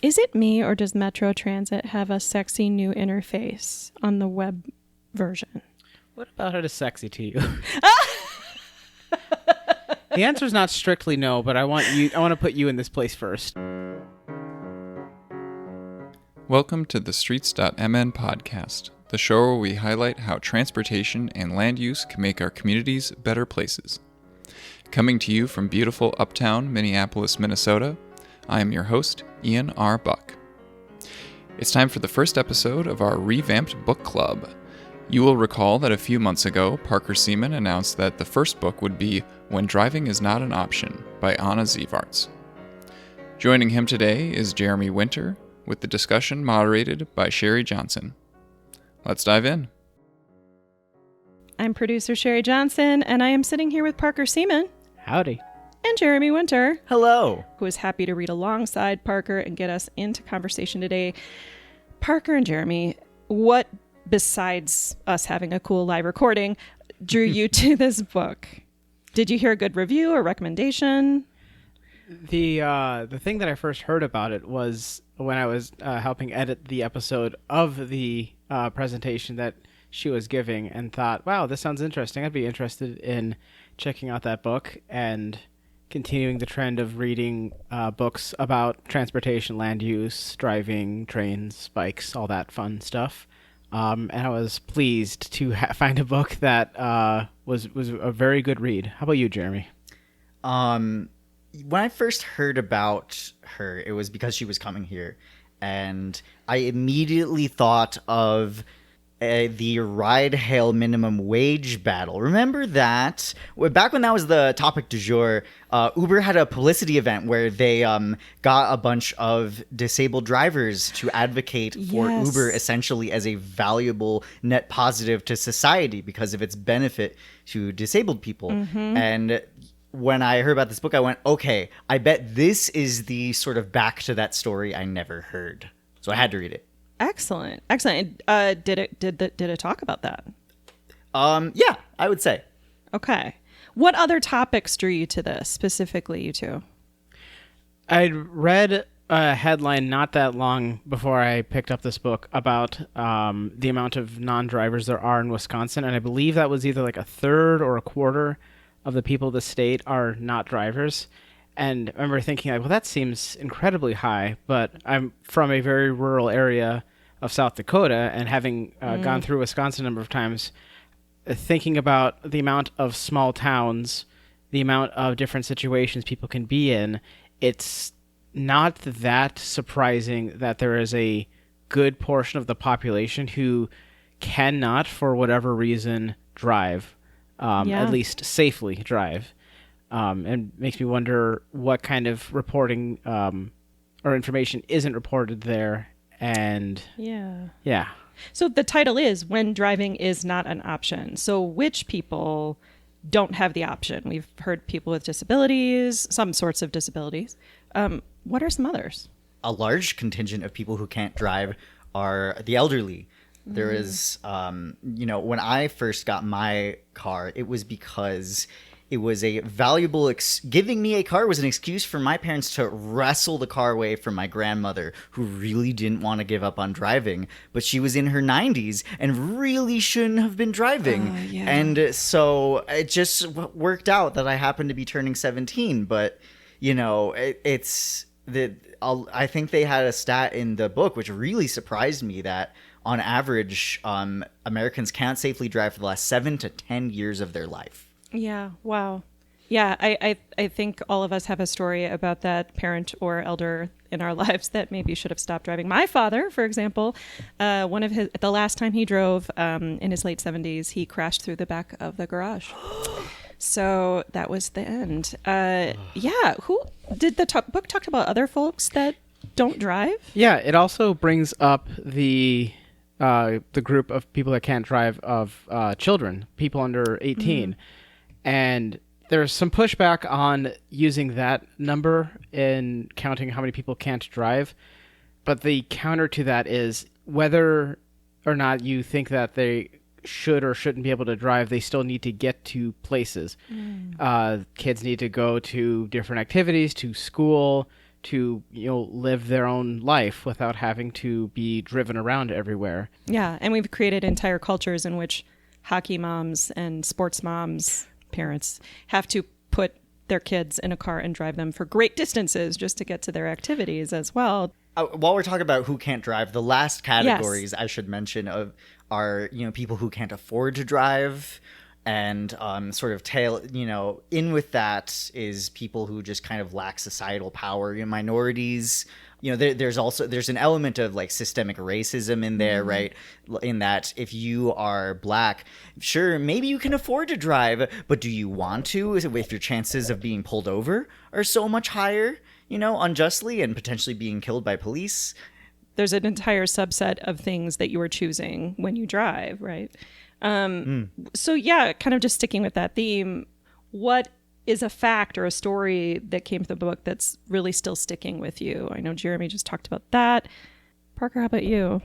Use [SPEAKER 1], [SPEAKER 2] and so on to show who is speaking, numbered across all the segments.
[SPEAKER 1] Is it me or does Metro Transit have a sexy new interface on the web version?
[SPEAKER 2] What about it is sexy to you? The answer is not strictly no, but I want to put you in this place first.
[SPEAKER 3] Welcome to the Streets.mn podcast, the show where we highlight how transportation and land use can make our communities better places. Coming to you from beautiful uptown Minneapolis, Minnesota, I am your host, Ian R. Buck. It's time for the first episode of our revamped book club. You will recall that a few months ago, Parker Seaman announced that the first book would be When Driving is Not an Option by Anna Zivarts. Joining him today is Jeremy Winter, with the discussion moderated by Sherry Johnson. Let's dive in.
[SPEAKER 1] I'm producer Sherry Johnson, and I am sitting here with Parker Seaman.
[SPEAKER 2] Howdy.
[SPEAKER 1] And Jeremy Winter.
[SPEAKER 4] Hello.
[SPEAKER 1] Who is happy to read alongside Parker and get us into conversation today. Parker and Jeremy, what, besides us having a cool live recording, drew you to this book? Did you hear a good review or recommendation?
[SPEAKER 2] The thing that I first heard about it was when I was helping edit the episode of the presentation that she was giving, and thought, wow, this sounds interesting. I'd be interested in checking out that book and continuing the trend of reading books about transportation, land use, driving, trains, bikes, all that fun stuff. And I was pleased to find a book that was a very good read. How about you, Jeremy?
[SPEAKER 4] When I first heard about her, it was because she was coming here, and I immediately thought of the ride-hail minimum wage battle. Remember that? Back when that was the topic du jour, Uber had a publicity event where they got a bunch of disabled drivers to advocate for Uber essentially as a valuable net positive to society because of its benefit to disabled people. Mm-hmm. And when I heard about this book, I went, okay, I bet this is the sort of back to that story I never heard. So I had to read it.
[SPEAKER 1] Excellent. Did it talk about that?
[SPEAKER 4] Yeah, I would say.
[SPEAKER 1] Okay. What other topics drew you to this, specifically you two?
[SPEAKER 2] I'd read a headline not that long before I picked up this book about the amount of non-drivers there are in Wisconsin, and I believe that was either like a third or a quarter of the people of the state are not drivers. And I remember thinking, like, well, that seems incredibly high, but I'm from a very rural area of South Dakota, and having gone through Wisconsin a number of times, thinking about the amount of small towns, the amount of different situations people can be in, it's not that surprising that there is a good portion of the population who cannot, for whatever reason, drive, at least safely drive. And makes me wonder what kind of reporting or information isn't reported there. And yeah.
[SPEAKER 1] So the title is When Driving is Not an Option. So which people don't have the option? We've heard people with disabilities, some sorts of disabilities. What are some others?
[SPEAKER 4] A large contingent of people who can't drive are the elderly. There is, when I first got my car, it was because it was a valuable, giving me a car was an excuse for my parents to wrestle the car away from my grandmother, who really didn't want to give up on driving, but she was in her 90s and really shouldn't have been driving. And so it just worked out that I happened to be turning 17. But, I think they had a stat in the book, which really surprised me, that on average, Americans can't safely drive for the last 7 to 10 years of their life.
[SPEAKER 1] Yeah. Wow. Yeah. I think all of us have a story about that parent or elder in our lives that maybe should have stopped driving. My father, for example, the last time he drove in his late 70s, he crashed through the back of the garage. So that was the end. Who did the book talked about other folks that don't drive?
[SPEAKER 2] Yeah. It also brings up the group of people that can't drive of children, people under 18. And there's some pushback on using that number in counting how many people can't drive. But the counter to that is whether or not you think that they should or shouldn't be able to drive, they still need to get to places. Kids need to go to different activities, to school, to, live their own life without having to be driven around everywhere.
[SPEAKER 1] Yeah, and we've created entire cultures in which hockey moms and sports moms, parents, have to put their kids in a car and drive them for great distances just to get to their activities as well.
[SPEAKER 4] While we're talking about who can't drive, the last categories I should mention are people who can't afford to drive, and sort of in with that is people who just kind of lack societal power, minorities. There's an element of like systemic racism in there, right? In that if you are black, sure, maybe you can afford to drive, but do you want to? If your chances of being pulled over are so much higher, unjustly, and potentially being killed by police.
[SPEAKER 1] There's an entire subset of things that you are choosing when you drive, right? So yeah, kind of just sticking with that theme, what is a fact or a story that came from the book that's really still sticking with you? I know Jeremy just talked about that. Parker, how about you?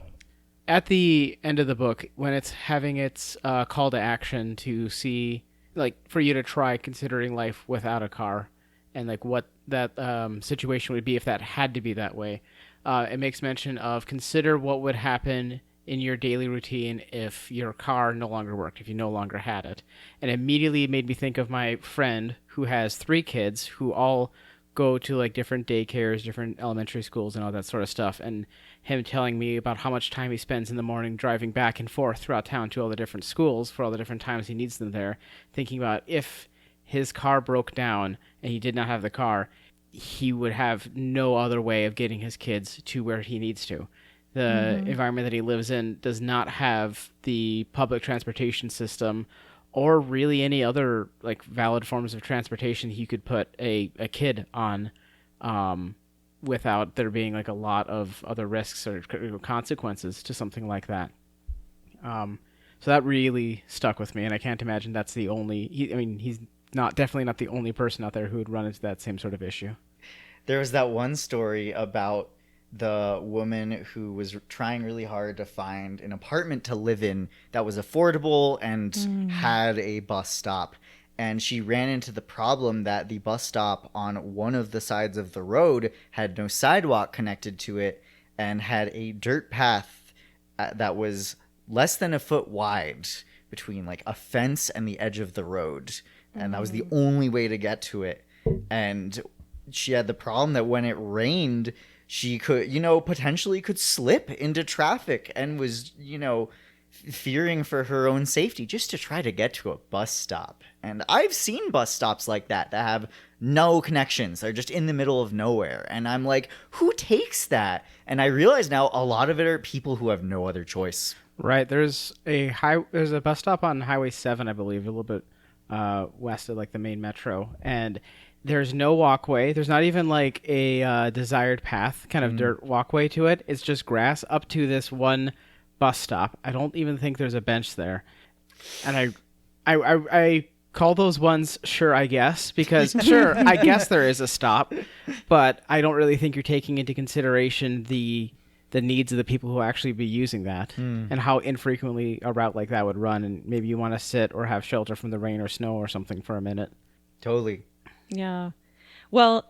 [SPEAKER 2] At the end of the book, when it's having its call to action to see, like, for you to try considering life without a car, and like what that situation would be if that had to be that way, it makes mention of consider what would happen in your daily routine if your car no longer worked, if you no longer had it. And it immediately made me think of my friend who has 3 kids who all go to like different daycares, different elementary schools and all that sort of stuff, and him telling me about how much time he spends in the morning driving back and forth throughout town to all the different schools for all the different times he needs them there, thinking about if his car broke down and he did not have the car, he would have no other way of getting his kids to where he needs to. The environment that he lives in does not have the public transportation system or really any other like valid forms of transportation he could put a kid on without there being like a lot of other risks or consequences to something like that. So that really stuck with me, and I can't imagine that's the only... he's definitely not the only person out there who would run into that same sort of issue.
[SPEAKER 4] There was that one story about the woman who was trying really hard to find an apartment to live in that was affordable and had a bus stop. And she ran into the problem that the bus stop on one of the sides of the road had no sidewalk connected to it and had a dirt path that was less than a foot wide between like a fence and the edge of the road. And that was the only way to get to it. And she had the problem that when it rained, she could, potentially could slip into traffic and was, fearing for her own safety just to try to get to a bus stop. And I've seen bus stops like that have no connections. They're just in the middle of nowhere. And I'm like, who takes that? And I realize now a lot of it are people who have no other choice.
[SPEAKER 2] Right. There's a bus stop on Highway 7, I believe, a little bit west of like the main metro, and there's no walkway. There's not even like a desired path, kind of dirt walkway to it. It's just grass up to this one bus stop. I don't even think there's a bench there, and I call those ones sure, I guess, because sure, I guess there is a stop, but I don't really think you're taking into consideration the needs of the people who actually be using that and how infrequently a route like that would run, and maybe you want to sit or have shelter from the rain or snow or something for a minute.
[SPEAKER 4] Totally.
[SPEAKER 1] Yeah. Well,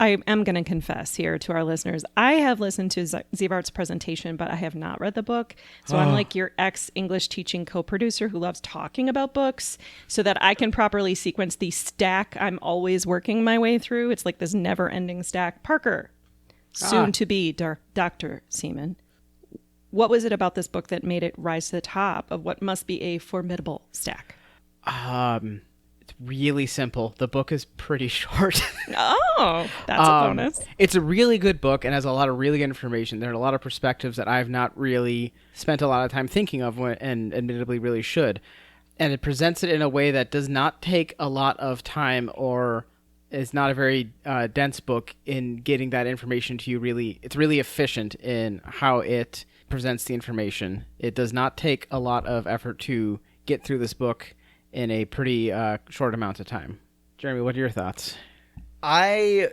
[SPEAKER 1] I am going to confess here to our listeners. I have listened to Zivarts' presentation, but I have not read the book. So I'm like your ex-English teaching co-producer who loves talking about books so that I can properly sequence the stack I'm always working my way through. It's like this never-ending stack. Parker, soon to be Dr. Seaman. What was it about this book that made it rise to the top of what must be a formidable stack?
[SPEAKER 2] It's really simple. The book is pretty short.
[SPEAKER 1] Oh, that's a bonus.
[SPEAKER 2] It's a really good book and has a lot of really good information. There are a lot of perspectives that I've not really spent a lot of time thinking of and admittedly really should. And it presents it in a way that does not take a lot of time or is not a very dense book in getting that information to you. It's really efficient in how it presents the information. It does not take a lot of effort to get through this book in a pretty short amount of time. Jeremy, what are your thoughts?
[SPEAKER 4] I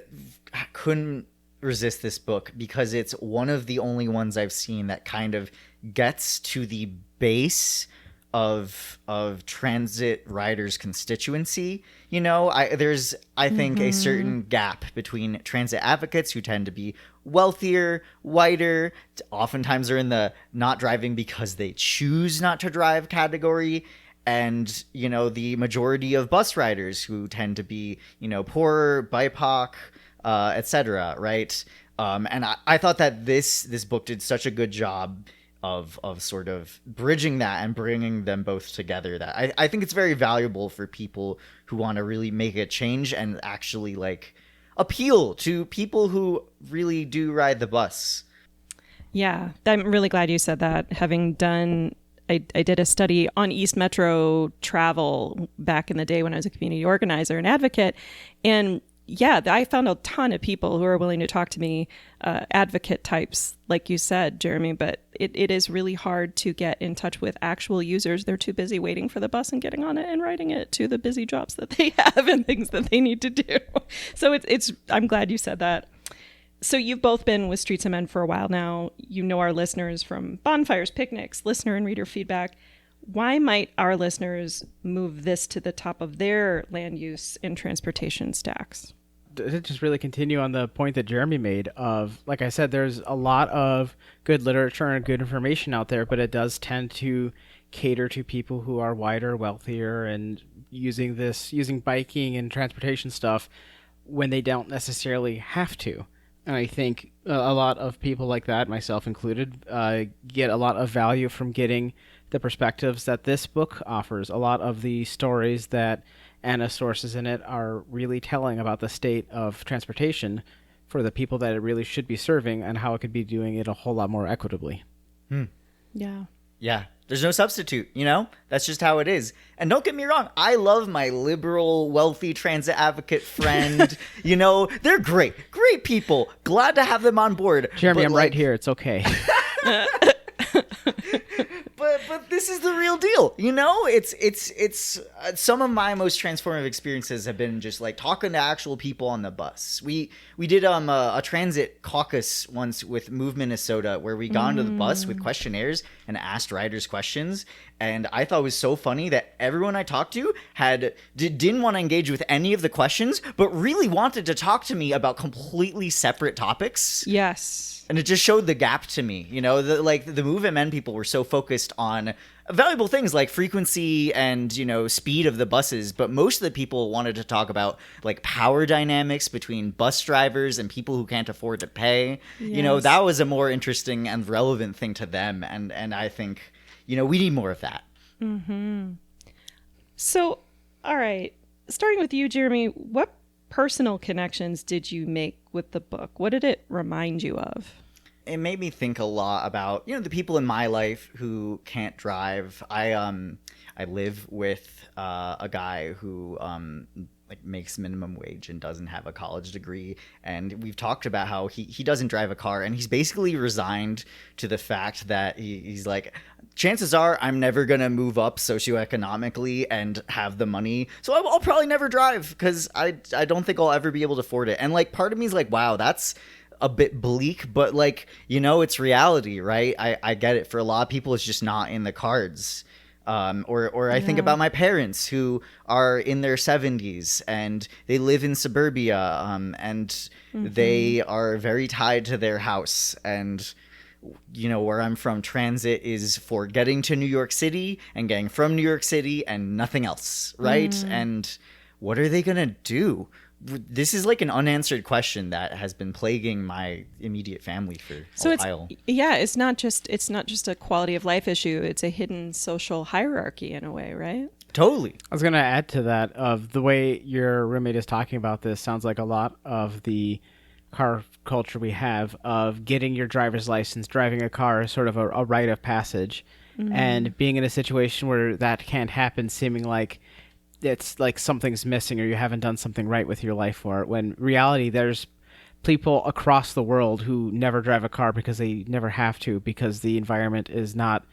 [SPEAKER 4] couldn't resist this book because it's one of the only ones I've seen that kind of gets to the base of transit riders constituency. There's I think a certain gap between transit advocates who tend to be wealthier, whiter, oftentimes are in the not driving because they choose not to drive category, and the majority of bus riders who tend to be poor, BIPOC, etc. Right? And I thought that this book did such a good job of sort of bridging that and bringing them both together, that I think it's very valuable for people who want to really make a change and actually like appeal to people who really do ride the bus.
[SPEAKER 1] Yeah, I'm really glad you said that. Having done, I did a study on East Metro travel back in the day when I was a community organizer and advocate. And yeah, I found a ton of people who are willing to talk to me, advocate types, like you said, Jeremy, but it is really hard to get in touch with actual users. They're too busy waiting for the bus and getting on it and riding it to the busy jobs that they have and things that they need to do. So I'm glad you said that. So you've both been with Streets of Men for a while now. You know our listeners from bonfires, picnics, listener and reader feedback. Why might our listeners move this to the top of their land use and transportation stacks?
[SPEAKER 2] To just really continue on the point that Jeremy made of, like I said, there's a lot of good literature and good information out there, but it does tend to cater to people who are wider, wealthier, and using biking and transportation stuff when they don't necessarily have to. And I think a lot of people like that, myself included, get a lot of value from getting the perspectives that this book offers. A lot of the stories that Anna's sources in it are really telling about the state of transportation for the people that it really should be serving and how it could be doing it a whole lot more equitably.
[SPEAKER 1] Yeah.
[SPEAKER 4] Yeah, there's no substitute, That's just how it is. And don't get me wrong, I love my liberal, wealthy transit advocate friend. They're great people. Glad to have them on board.
[SPEAKER 2] Jeremy, I'm right here. It's okay.
[SPEAKER 4] But this is the real deal, It's some of my most transformative experiences have been just like talking to actual people on the bus. We did a transit caucus once with Move Minnesota, where we got onto the bus with questionnaires and asked riders questions. And I thought it was so funny that everyone I talked to didn't want to engage with any of the questions, but really wanted to talk to me about completely separate topics.
[SPEAKER 1] Yes.
[SPEAKER 4] And it just showed the gap to me, the Move MN people were so focused on valuable things like frequency and, speed of the buses. But most of the people wanted to talk about like power dynamics between bus drivers and people who can't afford to pay.
[SPEAKER 1] Yes.
[SPEAKER 4] That was a more interesting and relevant thing to them. And I think, we need more of that.
[SPEAKER 1] Mm-hmm. So, all right, starting with you, Jeremy, what personal connections did you make with the book? What did it remind you of?
[SPEAKER 4] It made me think a lot about, the people in my life who can't drive. I live with a guy who makes minimum wage and doesn't have a college degree, and we've talked about how he doesn't drive a car, and he's basically resigned to the fact that he's like, chances are I'm never gonna move up socioeconomically and have the money, so I'll probably never drive because I don't think I'll ever be able to afford it. And like part of me is like, wow, that's a bit bleak, but it's reality, right? I get it. For a lot of people, it's just not in the cards. Or I think about my parents who are in their 70s and they live in suburbia, and they are very tied to their house. And, where I'm from, transit is for getting to New York City and getting from New York City and nothing else, right? And what are they going to do? This is like an unanswered question that has been plaguing my immediate family for a while.
[SPEAKER 1] It's not just a quality of life issue. It's a hidden social hierarchy in a way, right?
[SPEAKER 4] Totally.
[SPEAKER 2] I was going to add to that, of the way your roommate is talking about this sounds like a lot of the car culture we have of getting your driver's license, driving a car is sort of a rite of passage, and being in a situation where that can't happen, seeming like it's like something's missing or you haven't done something right with your life for it, when reality there's people across the world who never drive a car because they never have to, because the environment does not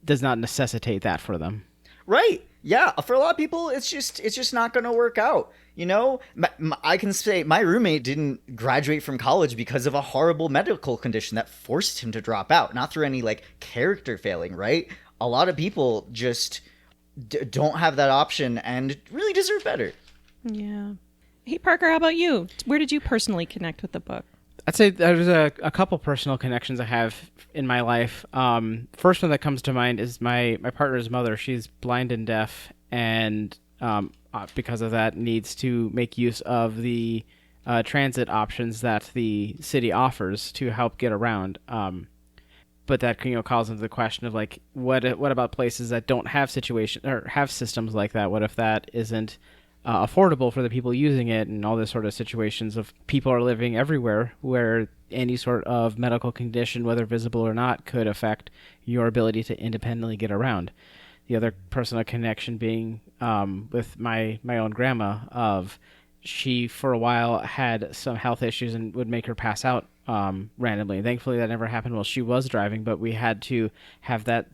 [SPEAKER 2] necessitate that for them.
[SPEAKER 4] Right. Yeah. For a lot of people, it's just not going to work out. I can say my roommate didn't graduate from college because of a horrible medical condition that forced him to drop out, not through any like character failing, right? a lot of people just don't have that option and really deserve better.
[SPEAKER 1] Yeah. Hey, Parker, how about you? Where did you personally connect with the book?
[SPEAKER 2] I'd say there's a couple personal connections I have in my life. First one that comes to mind is my partner's mother. She's blind and deaf, and because of that, needs to make use of the transit options that the city offers to help get around. But that calls into the question of like, what about places that don't have situation or have systems like that? What if that isn't affordable for the people using it, and all this sort of situations of people are living everywhere where any sort of medical condition, whether visible or not, could affect your ability to independently get around. The other personal connection being with my own grandma. Of she for a while had some health issues and would make her pass out randomly. Thankfully that never happened while she was driving, but we had to have that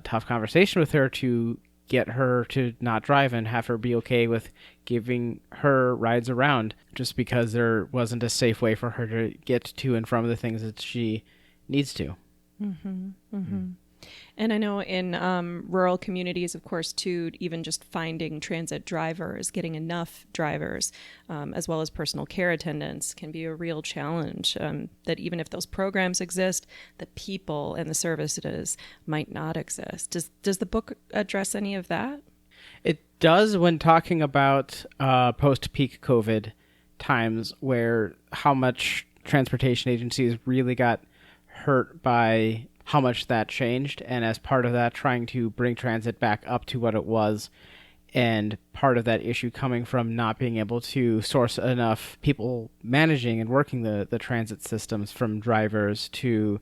[SPEAKER 2] tough conversation with her to get her to not drive and have her be okay with giving her rides around, just because there wasn't a safe way for her to get to and from the things that she needs to.
[SPEAKER 1] Mm-hmm. Mm-hmm. And I know in rural communities, of course, too, even just finding transit drivers, getting enough drivers, as well as personal care attendants can be a real challenge. That even if those programs exist, the people and the services might not exist. Does the book address any of that?
[SPEAKER 2] It does, when talking about post-peak COVID times, where how much transportation agencies really got hurt by how much that changed, and as part of that trying to bring transit back up to what it was, and part of that issue coming from not being able to source enough people managing and working the transit systems, from drivers to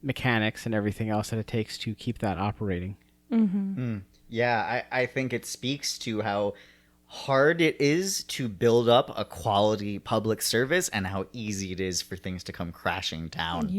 [SPEAKER 2] mechanics and everything else that it takes to keep that operating.
[SPEAKER 1] Mm-hmm.
[SPEAKER 4] Yeah, I think it speaks to how hard it is to build up a quality public service and how easy it is for things to come crashing down.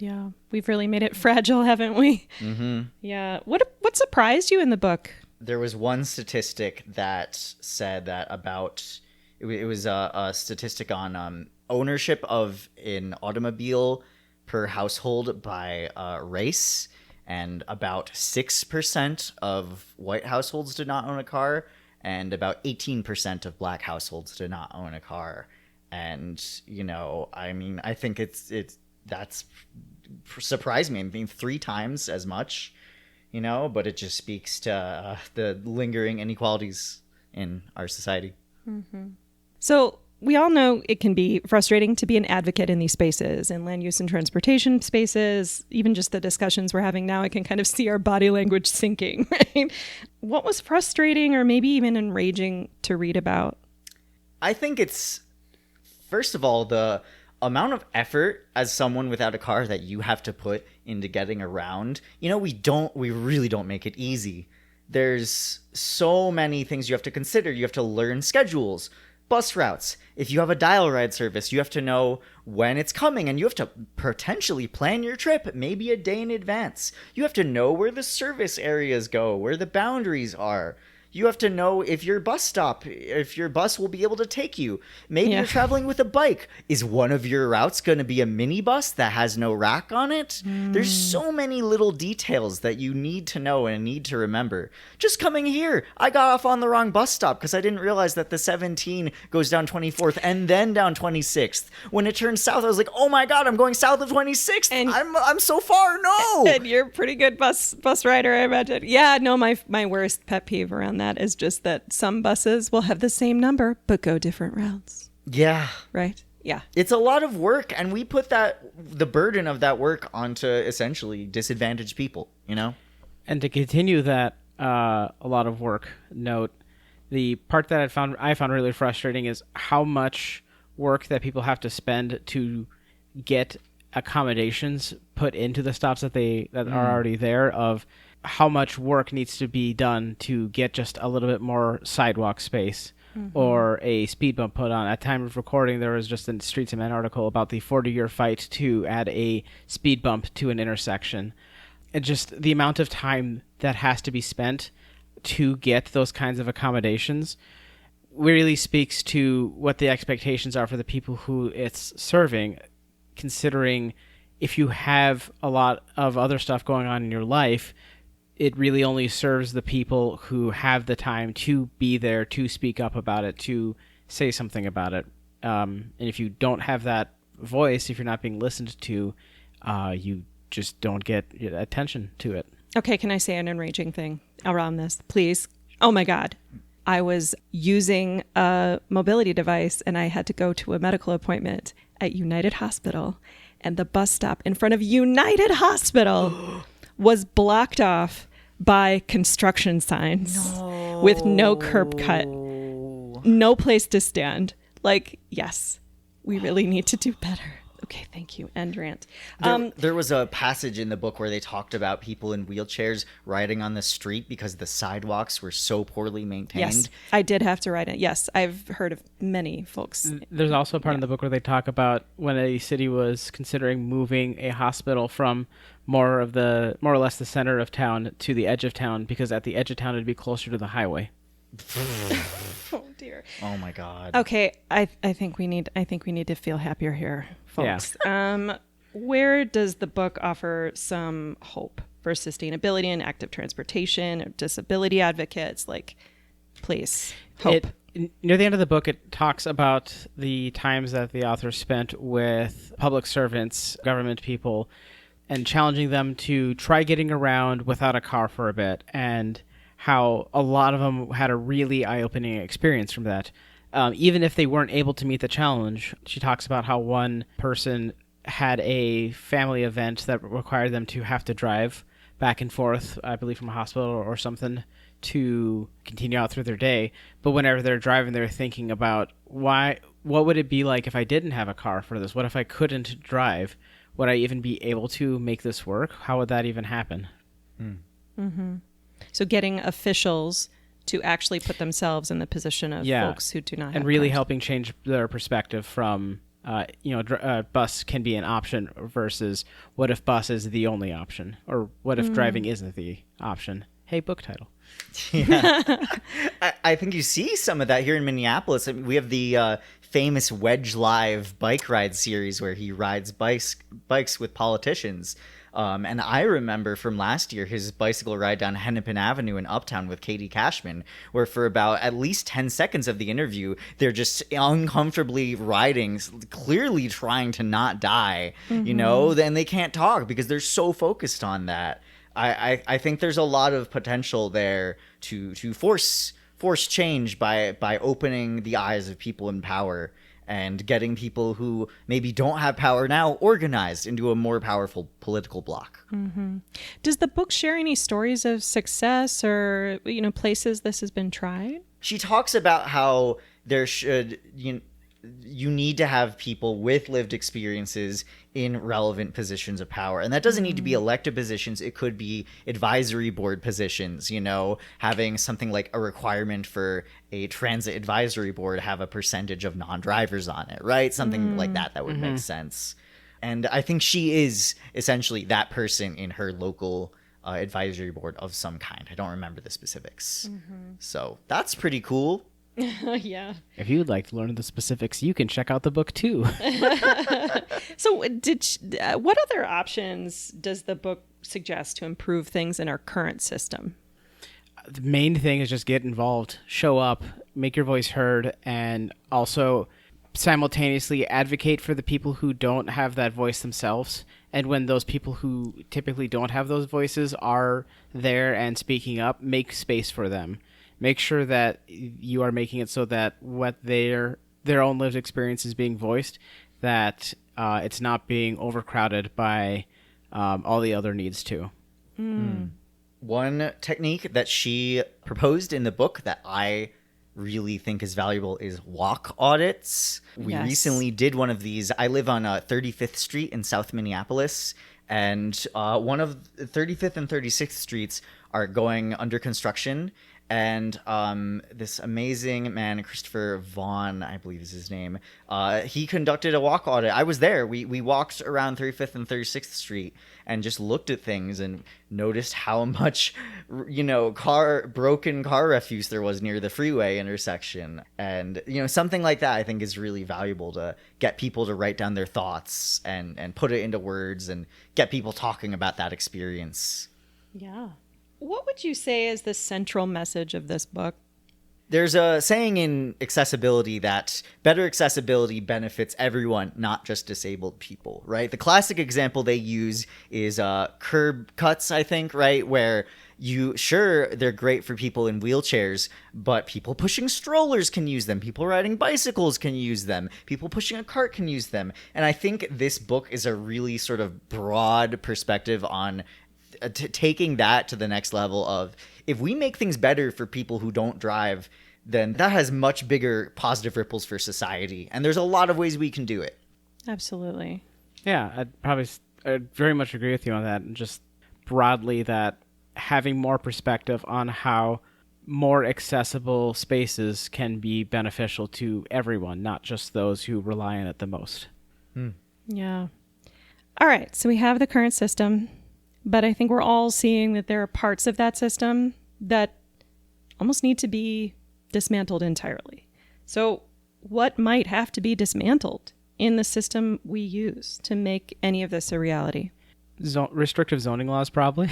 [SPEAKER 1] Yeah, we've really made it fragile, haven't we?
[SPEAKER 4] Mm-hmm.
[SPEAKER 1] Yeah. What surprised you in the book?
[SPEAKER 4] There was one statistic that said that about it was a statistic on ownership of an automobile per household by race, and about 6% of white households did not own a car, and about 18% of black households did not own a car. And I think that's surprised me. I mean, 3 times as much, but it just speaks to the lingering inequalities in our society.
[SPEAKER 1] Mm-hmm. So we all know it can be frustrating to be an advocate in these spaces, in land use and transportation spaces. Even just the discussions we're having now, I can kind of see our body language sinking, right? What was frustrating or maybe even enraging to read about?
[SPEAKER 4] I think it's, first of all, the amount of effort as someone without a car that you have to put into getting around. We really don't make it easy. There's so many things you have to consider. You have to learn schedules, bus routes. If you have a dial ride service, you have to know when it's coming, and you have to potentially plan your trip maybe a day in advance. You have to know where the service areas go, where the boundaries are. You have to know if your bus will be able to take you. Maybe you're traveling with a bike. Is one of your routes going to be a minibus that has no rack on it? There's so many little details that you need to know and need to remember. Just coming here, I got off on the wrong bus stop because I didn't realize that the 17 goes down 24th and then down 26th. When it turned south, I was like, oh my God, I'm going south of 26th. And I'm so far. No.
[SPEAKER 1] And you're a pretty good bus rider, I imagine. Yeah, no, my worst pet peeve around that is just that some buses will have the same number but go different routes.
[SPEAKER 4] Yeah.
[SPEAKER 1] Right? Yeah.
[SPEAKER 4] It's a lot of work, and we put the burden of that work onto essentially disadvantaged people,
[SPEAKER 2] And to continue that a lot of work note, the part that I found really frustrating is how much work that people have to spend to get accommodations put into the stops that are already there, of how much work needs to be done to get just a little bit more sidewalk space or a speed bump put on. At time of recording, there was just a Streets of Men article about the 40-year fight to add a speed bump to an intersection. And just the amount of time that has to be spent to get those kinds of accommodations really speaks to what the expectations are for the people who it's serving, considering if you have a lot of other stuff going on in your life, it really only serves the people who have the time to be there, to speak up about it, to say something about it. And if you don't have that voice, if you're not being listened to, you just don't get attention to it.
[SPEAKER 1] Okay, can I say an enraging thing around this, please? Oh my God. I was using a mobility device and I had to go to a medical appointment at United Hospital, and the bus stop in front of United Hospital was blocked off by construction signs with no curb cut, no place to stand. Like, yes, we really need to do better. Okay, thank you. End rant.
[SPEAKER 4] There was a passage in the book where they talked about people in wheelchairs riding on the street because the sidewalks were so poorly maintained.
[SPEAKER 1] Yes, I did have to write it. Yes, I've heard of many folks.
[SPEAKER 2] There's also a part in the book where they talk about when a city was considering moving a hospital from more or less the center of town to the edge of town, because at the edge of town it'd be closer to the highway.
[SPEAKER 1] Oh dear.
[SPEAKER 4] Oh my God.
[SPEAKER 1] Okay, I think we need to feel happier here, folks. Yeah. Where does the book offer some hope for sustainability and active transportation or disability advocates? Like, please, hope.
[SPEAKER 2] Near the end of the book, it talks about the times that the author spent with public servants, government people, and challenging them to try getting around without a car for a bit, and how a lot of them had a really eye-opening experience from that. Even if they weren't able to meet the challenge, she talks about how one person had a family event that required them to have to drive back and forth, I believe from a hospital or something, to continue out through their day. But whenever they're driving, they're thinking about what would it be like if I didn't have a car for this? What if I couldn't drive? Would I even be able to make this work? How would that even happen?
[SPEAKER 1] Mm-hmm. So getting officials to actually put themselves in the position of folks who do not have
[SPEAKER 2] and really
[SPEAKER 1] cars.
[SPEAKER 2] helping change their perspective from, bus can be an option versus what if bus is the only option, or what if driving isn't the option. Hey, book title.
[SPEAKER 4] Yeah. I think you see some of that here in Minneapolis. I mean, we have the famous Wedge Live bike ride series where he rides bikes with politicians. And I remember from last year his bicycle ride down Hennepin Avenue in Uptown with Katie Cashman, where for about at least 10 seconds of the interview, they're just uncomfortably riding, clearly trying to not die, then they can't talk because they're so focused on that. I think there's a lot of potential there to force change by opening the eyes of people in power and getting people who maybe don't have power now organized into a more powerful political bloc.
[SPEAKER 1] Mm-hmm. Does the book share any stories of success or, places this has been tried?
[SPEAKER 4] She talks about how there should, you need to have people with lived experiences in relevant positions of power. And that doesn't need to be elected positions. It could be advisory board positions, having something like a requirement for a transit advisory board have a percentage of non-drivers on it, right? Something like that would make sense. And I think she is essentially that person in her local advisory board of some kind. I don't remember the specifics. So that's pretty cool.
[SPEAKER 1] Yeah.
[SPEAKER 2] If you'd like to learn the specifics, you can check out the book too.
[SPEAKER 1] So what other options does the book suggest to improve things in our current system?
[SPEAKER 2] The main thing is just get involved, show up, make your voice heard, and also simultaneously advocate for the people who don't have that voice themselves. And when those people who typically don't have those voices are there and speaking up, make space for them. Make sure that you are making it so that what their own lived experience is being voiced, that it's not being overcrowded by all the other needs too.
[SPEAKER 4] One technique that she proposed in the book that I really think is valuable is walk audits. We recently did one of these. I live on 35th Street in South Minneapolis, and one of 35th and 36th Streets are going under construction. and this amazing man, Christopher Vaughn, I believe is his name, he conducted a walk audit. I was there. We walked around 35th and 36th Street and just looked at things and noticed how much, broken car refuse there was near the freeway intersection. And, something like that I think is really valuable to get people to write down their thoughts and put it into words and get people talking about that experience.
[SPEAKER 1] Yeah. What would you say is the central message of this book?
[SPEAKER 4] There's a saying in accessibility that better accessibility benefits everyone, not just disabled people, right? The classic example they use is curb cuts, I think, right? Where they're great for people in wheelchairs, but people pushing strollers can use them. People riding bicycles can use them. People pushing a cart can use them. And I think this book is a really sort of broad perspective on taking that to the next level of, if we make things better for people who don't drive, then that has much bigger positive ripples for society. And there's a lot of ways we can do it.
[SPEAKER 1] Absolutely.
[SPEAKER 2] Yeah, I'd very much agree with you on that. And just broadly, that having more perspective on how more accessible spaces can be beneficial to everyone, not just those who rely on it the most.
[SPEAKER 1] Yeah. All right. So we have the current system, but I think we're all seeing that there are parts of that system that almost need to be dismantled entirely. So what might have to be dismantled in the system we use to make any of this a reality?
[SPEAKER 2] Restrictive zoning laws, probably,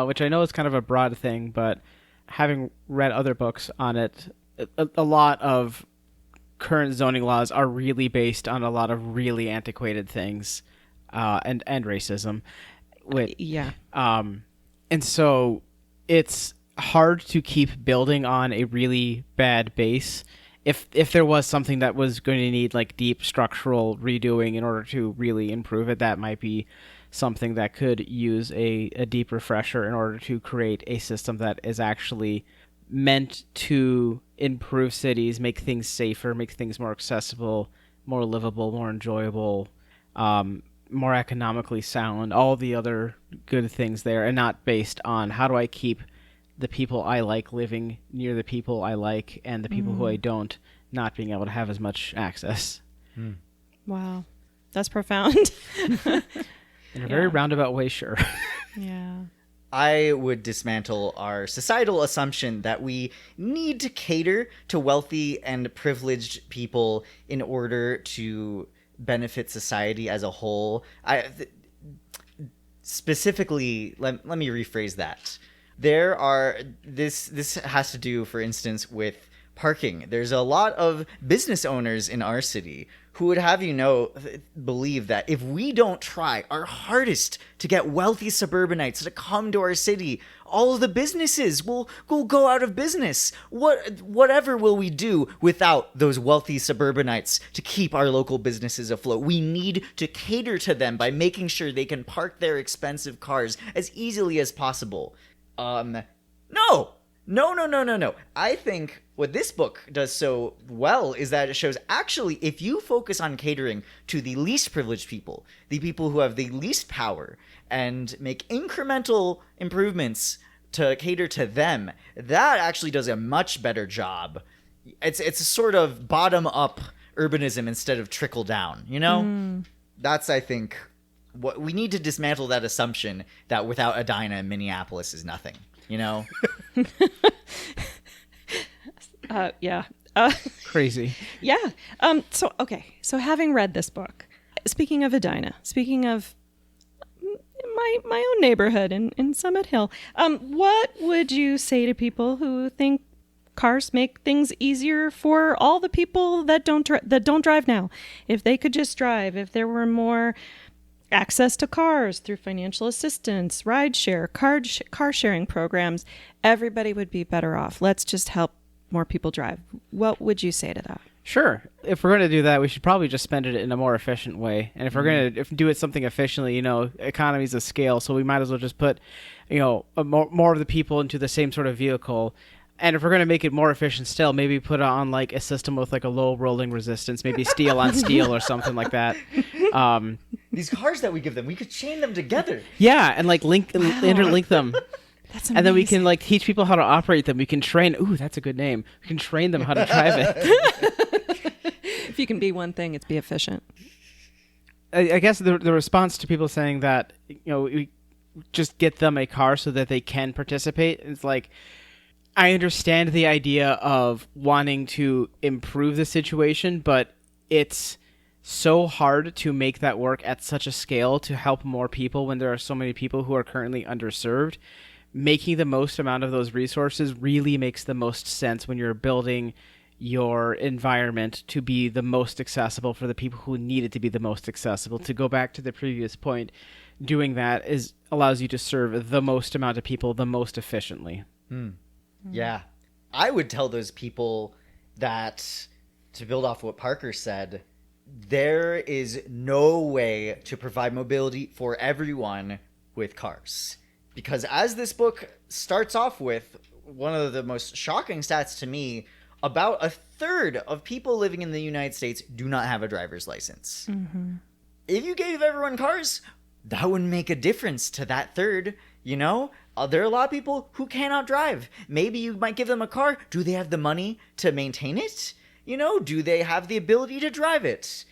[SPEAKER 2] which I know is kind of a broad thing, but having read other books on it, a lot of current zoning laws are really based on a lot of really antiquated things, and racism.
[SPEAKER 1] Yeah.
[SPEAKER 2] And so it's hard to keep building on a really bad base. If there was something that was going to need like deep structural redoing in order to really improve it, that might be something that could use a deep refresher in order to create a system that is actually meant to improve cities, make things safer, make things more accessible, more livable, more enjoyable, more economically sound, all the other good things there, and not based on how do I keep the people I like living near the people I like, and the people who I don't not being able to have as much access.
[SPEAKER 1] Wow. That's profound.
[SPEAKER 2] In a very roundabout way, sure.
[SPEAKER 1] Yeah.
[SPEAKER 4] I would dismantle our societal assumption that we need to cater to wealthy and privileged people in order to benefit society as a whole. Specifically, let me rephrase that. This has to do, for instance, with parking. There's a lot of business owners in our city who would have believe that if we don't try our hardest to get wealthy suburbanites to come to our city, all of the businesses will go out of business. Whatever will we do without those wealthy suburbanites to keep our local businesses afloat? We need to cater to them by making sure they can park their expensive cars as easily as possible. No. I think what this book does so well is that it shows actually if you focus on catering to the least privileged people, the people who have the least power, and make incremental improvements to cater to them, that actually does a much better job. It's a sort of bottom-up urbanism instead of trickle-down, That's, I think, what we need to dismantle, that assumption that without Edina, Minneapolis is nothing,
[SPEAKER 1] Yeah.
[SPEAKER 2] Crazy.
[SPEAKER 1] Yeah. So having read this book, speaking of Edina, speaking of my own neighborhood in Summit Hill, what would you say to people who think cars make things easier for all the people that don't drive now? If they could just drive, if there were more access to cars through financial assistance, rideshare, car sharing programs, everybody would be better off. Let's just help more people drive. What would you say to that?
[SPEAKER 2] Sure. If we're going to do that, we should probably just spend it in a more efficient way. And if we're going to do it something efficiently, economies of scale, so we might as well just put, more of the people into the same sort of vehicle. And if we're going to make it more efficient still, maybe put on like a system with like a low rolling resistance, maybe steel on steel or something like that.
[SPEAKER 4] These cars that we give them, we could chain them together.
[SPEAKER 2] Yeah, and like interlink them.
[SPEAKER 1] That's
[SPEAKER 2] And then we
[SPEAKER 1] amazing.
[SPEAKER 2] can like teach people how to operate them. We can train. Ooh, that's a good name. We can train them how to drive it.
[SPEAKER 1] If you can be one thing, it's be efficient.
[SPEAKER 2] I guess the response to people saying that, we just get them a car so that they can participate. It's like, I understand the idea of wanting to improve the situation, but it's so hard to make that work at such a scale to help more people when there are so many people who are currently underserved. Making the most amount of those resources really makes the most sense when you're building your environment to be the most accessible for the people who need it to be the most accessible. To go back to the previous point, doing that allows you to serve the most amount of people the most efficiently.
[SPEAKER 4] Yeah. I would tell those people that, to build off what Parker said, there is no way to provide mobility for everyone with cars. Because as this book starts off with, one of the most shocking stats to me, about a third of people living in the United States do not have a driver's license.
[SPEAKER 1] Mm-hmm.
[SPEAKER 4] If you gave everyone cars, that wouldn't make a difference to that third, there are a lot of people who cannot drive. Maybe you might give them a car. Do they have the money to maintain it? Do they have the ability to drive it?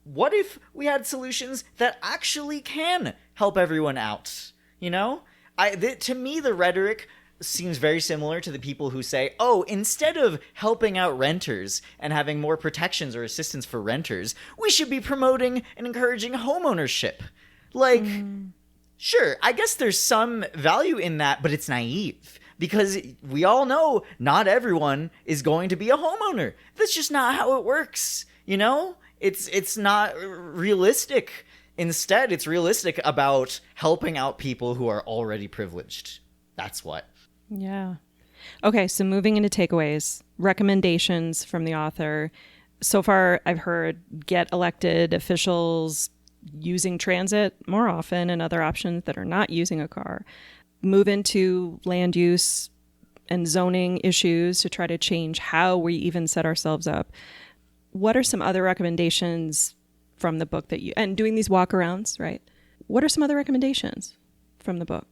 [SPEAKER 4] What if we had solutions that actually can help everyone out? To me, the rhetoric seems very similar to the people who say, oh, instead of helping out renters and having more protections or assistance for renters, we should be promoting and encouraging homeownership. Like, sure, I guess there's some value in that, but it's naive. Because we all know not everyone is going to be a homeowner. That's just not how it works. It's not realistic. Instead, it's realistic about helping out people who are already privileged. That's what.
[SPEAKER 1] Yeah. Okay, so moving into takeaways, recommendations from the author. So far, I've heard get elected officials using transit more often and other options that are not using a car. Move into land use and zoning issues to try to change how we even set ourselves up. What are some other recommendations from the book and doing these walkarounds, right? What are some other recommendations from the book?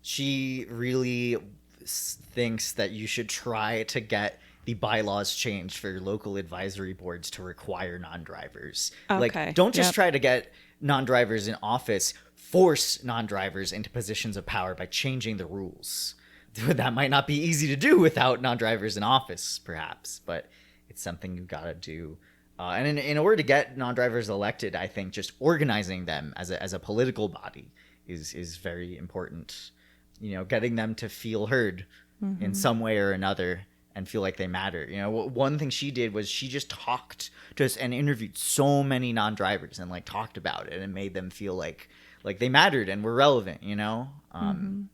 [SPEAKER 4] She really thinks that you should try to get the bylaws changed for local advisory boards to require non-drivers.
[SPEAKER 1] Okay.
[SPEAKER 4] Don't just try to get non-drivers in office, force non-drivers into positions of power by changing the rules. That might not be easy to do without non-drivers in office, perhaps, but it's something you've got to do. And in order to get non-drivers elected, I think just organizing them as a political body is very important. Getting them to feel heard in some way or another and feel like they matter. One thing she did was she just talked to us and interviewed so many non-drivers and talked about it and made them feel like they mattered and were relevant. And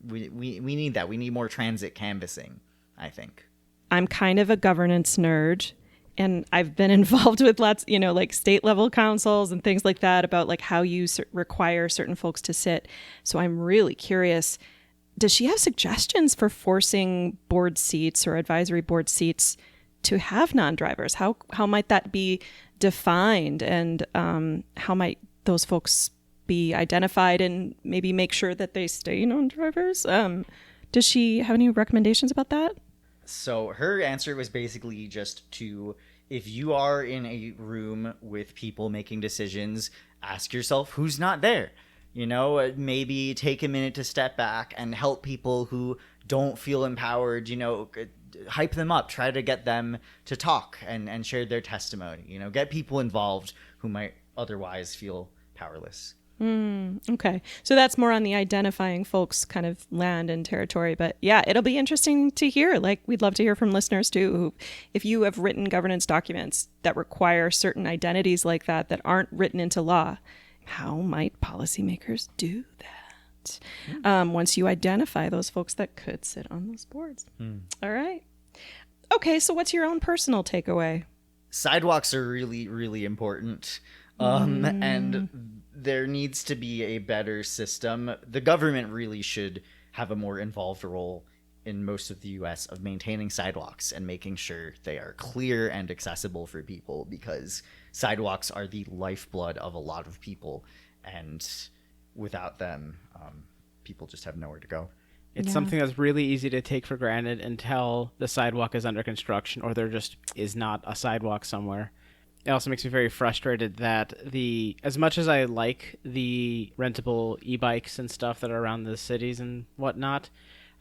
[SPEAKER 4] we need that. We need more transit canvassing, I think.
[SPEAKER 1] I'm kind of a governance nerd, and I've been involved with lots, state level councils and things like that about how you require certain folks to sit. So I'm really curious, does she have suggestions for forcing board seats or advisory board seats to have non-drivers? How might that be defined, and how might those folks be identified and maybe make sure that they stay non-drivers? Does she have any recommendations about that?
[SPEAKER 4] So her answer was basically just if you are in a room with people making decisions, ask yourself who's not there. Maybe take a minute to step back and help people who don't feel empowered, hype them up, try to get them to talk and share their testimony, get people involved who might otherwise feel powerless.
[SPEAKER 1] Okay. So that's more on the identifying folks kind of land and territory. But yeah, it'll be interesting to hear. We'd love to hear from listeners too. If you have written governance documents that require certain identities like that aren't written into law, how might policymakers do that? Once you identify those folks that could sit on those boards. All right. Okay. So what's your own personal takeaway?
[SPEAKER 4] Sidewalks are really, really important. And there needs to be a better system. The government really should have a more involved role in most of the U.S. of maintaining sidewalks and making sure they are clear and accessible for people, because sidewalks are the lifeblood of a lot of people, and without them, people just have nowhere to go.
[SPEAKER 2] It's
[SPEAKER 1] Yeah.
[SPEAKER 2] something that's really easy to take for granted until the sidewalk is under construction or there just is not a sidewalk somewhere. It also makes me very frustrated that as much as I like the rentable e-bikes and stuff that are around the cities and whatnot,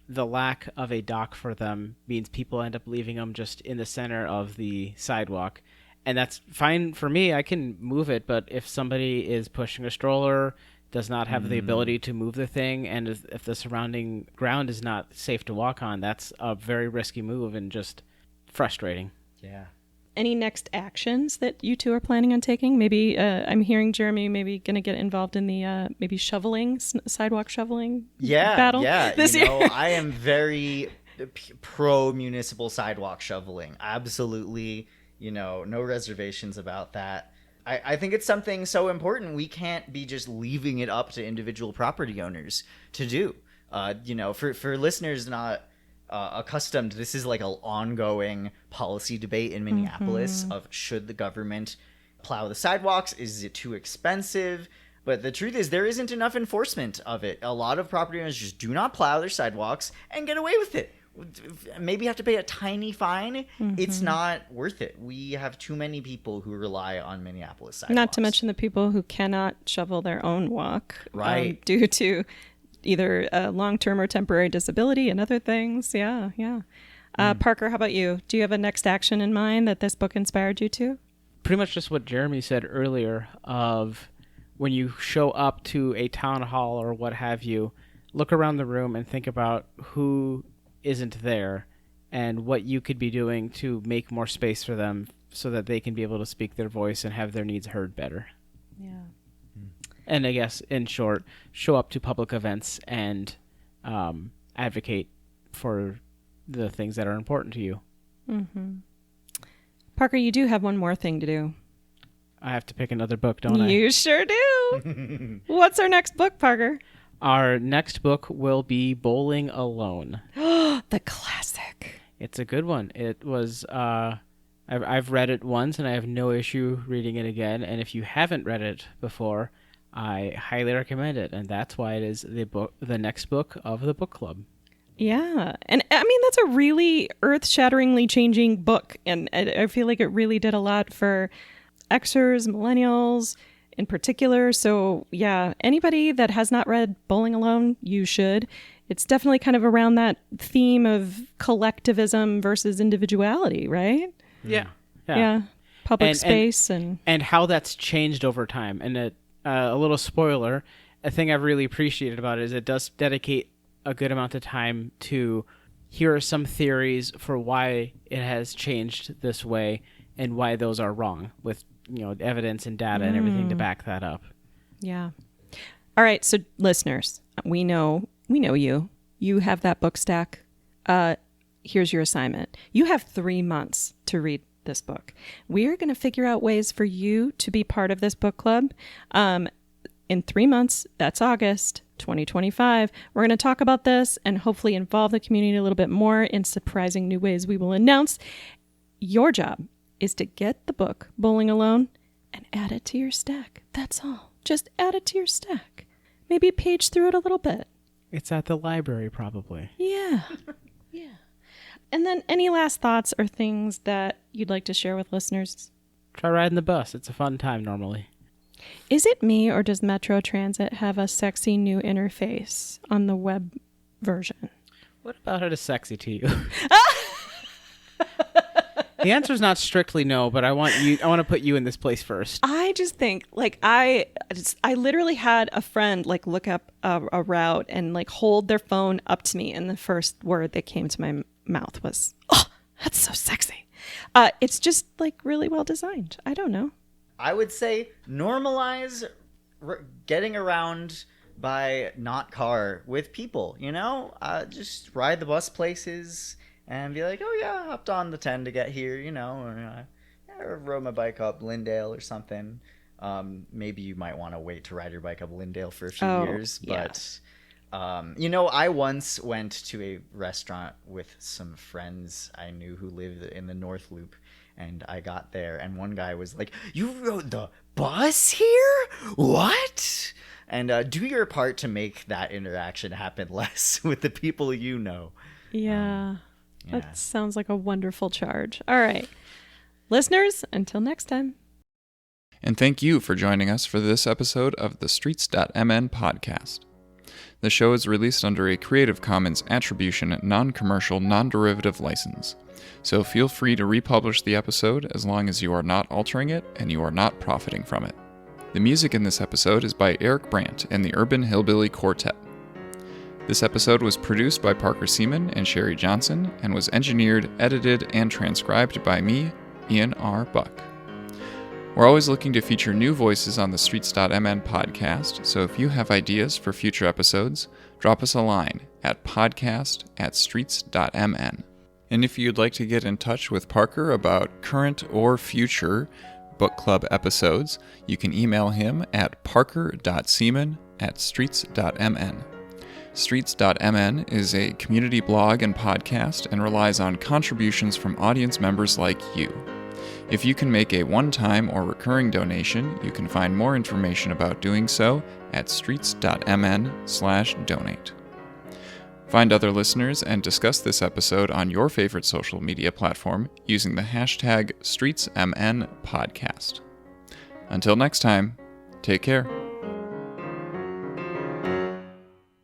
[SPEAKER 2] the lack of a dock for them means people end up leaving them just in the center of the sidewalk. And that's fine for me. I can move it, but if somebody is pushing a stroller, does not have the ability to move the thing, and if the surrounding ground is not safe to walk on, that's a very risky move and just frustrating.
[SPEAKER 4] Yeah.
[SPEAKER 1] Any next actions that you two are planning on taking? Maybe I'm hearing Jeremy maybe going to get involved in the maybe shoveling, sidewalk shoveling battle this year.
[SPEAKER 4] I am very pro municipal sidewalk shoveling. Absolutely, no reservations about that. I think it's something so important. We can't be just leaving it up to individual property owners to do. For listeners not accustomed, this is like an ongoing policy debate in Minneapolis of should the government plow the sidewalks? Is it too expensive? But the truth is there isn't enough enforcement of it. A lot of property owners just do not plow their sidewalks and get away with it. Maybe you have to pay a tiny fine. It's not worth it. We have too many people who rely on Minneapolis sidewalks.
[SPEAKER 1] Not to mention the people who cannot shovel their own walk,
[SPEAKER 4] Right.
[SPEAKER 1] due to either long-term or temporary disability and other things. Yeah. Parker, how about you? Do you have a next action in mind that this book inspired you to?
[SPEAKER 2] Pretty much just what Jeremy said earlier of when you show up to a town hall or what have you, look around the room and think about who isn't there and what you could be doing to make more space for them so that they can be able to speak their voice and have their needs heard better.
[SPEAKER 1] Yeah.
[SPEAKER 2] And I guess, in short, show up to public events and advocate for the things that are important to you.
[SPEAKER 1] Parker, you do have one more thing to do.
[SPEAKER 2] I have to pick another book, don't I?
[SPEAKER 1] You sure do. What's our next book, Parker?
[SPEAKER 2] Our next book will be Bowling Alone.
[SPEAKER 1] The classic.
[SPEAKER 2] It's a good one. It was, I've read it once and I have no issue reading it again. And if you haven't read it before, I highly recommend it. And that's why it is the next book of the book club.
[SPEAKER 1] Yeah. And I mean, that's a really earth-shatteringly changing book. And I feel like it really did a lot for Xers, millennials in particular. So yeah, anybody that has not read Bowling Alone, you should. It's definitely kind of around that theme of collectivism versus individuality, right?
[SPEAKER 2] Yeah.
[SPEAKER 1] Public space and
[SPEAKER 2] how that's changed over time. And a little spoiler, a thing I've really appreciated about it is it does dedicate a good amount of time to here are some theories for why it has changed this way and why those are wrong with evidence and data and everything to back that up.
[SPEAKER 1] Yeah. All right, so listeners, we know you. You have that book stack. Here's your assignment. You have 3 months to read this book. We're going to figure out ways for you to be part of this book club. In 3 months, that's August 2025, we're going to talk about this and hopefully involve the community a little bit more in surprising new ways we will announce. Your job is to get the book Bowling Alone and add it to your stack. That's all. Just add it to your stack. Maybe page through it a little bit.
[SPEAKER 2] It's at the library, probably.
[SPEAKER 1] Yeah. Yeah. And then any last thoughts or things that you'd like to share with listeners?
[SPEAKER 2] Try riding the bus. It's a fun time normally.
[SPEAKER 1] Is it me or does Metro Transit have a sexy new interface on the web version?
[SPEAKER 2] What about it is sexy to you? The answer is not strictly no, but I want to put you in this place first.
[SPEAKER 1] I just think I literally had a friend look up a route and hold their phone up to me, and the first word that came to my mouth was, "Oh, that's so sexy." It's just really well designed. I don't know.
[SPEAKER 4] I would say normalize getting around by not car with people, just ride the bus places and be like, oh yeah, I hopped on the 10 to get here, or rode my bike up Lyndale or something. Maybe you might want to wait to ride your bike up Lyndale for a few years, but I once went to a restaurant with some friends I knew who lived in the North Loop. And I got there, and one guy was like, "You rode the bus here? What?" And do your part to make that interaction happen less with the people you know.
[SPEAKER 1] Yeah.
[SPEAKER 4] Yeah.
[SPEAKER 1] That sounds like a wonderful charge. All right. Listeners, until next time.
[SPEAKER 3] And thank you for joining us for this episode of the Streets.mn podcast. The show is released under a Creative Commons Attribution, Non-Commercial, Non-Derivative license, so feel free to republish the episode as long as you are not altering it and you are not profiting from it. The music in this episode is by Eric Brandt and the Urban Hillbilly Quartet. This episode was produced by Parker Seaman and Sherry Johnson and was engineered, edited, and transcribed by me, Ian R. Buck. We're always looking to feature new voices on the Streets.mn podcast, so if you have ideas for future episodes, drop us a line at podcast@streets.mn. And if you'd like to get in touch with Parker about current or future book club episodes, you can email him at parker.seaman@streets.mn. Streets.mn is a community blog and podcast and relies on contributions from audience members like you. If you can make a one-time or recurring donation, you can find more information about doing so at streets.mn/donate. Find other listeners and discuss this episode on your favorite social media platform using the hashtag StreetsMNPodcast. Until next time, take care.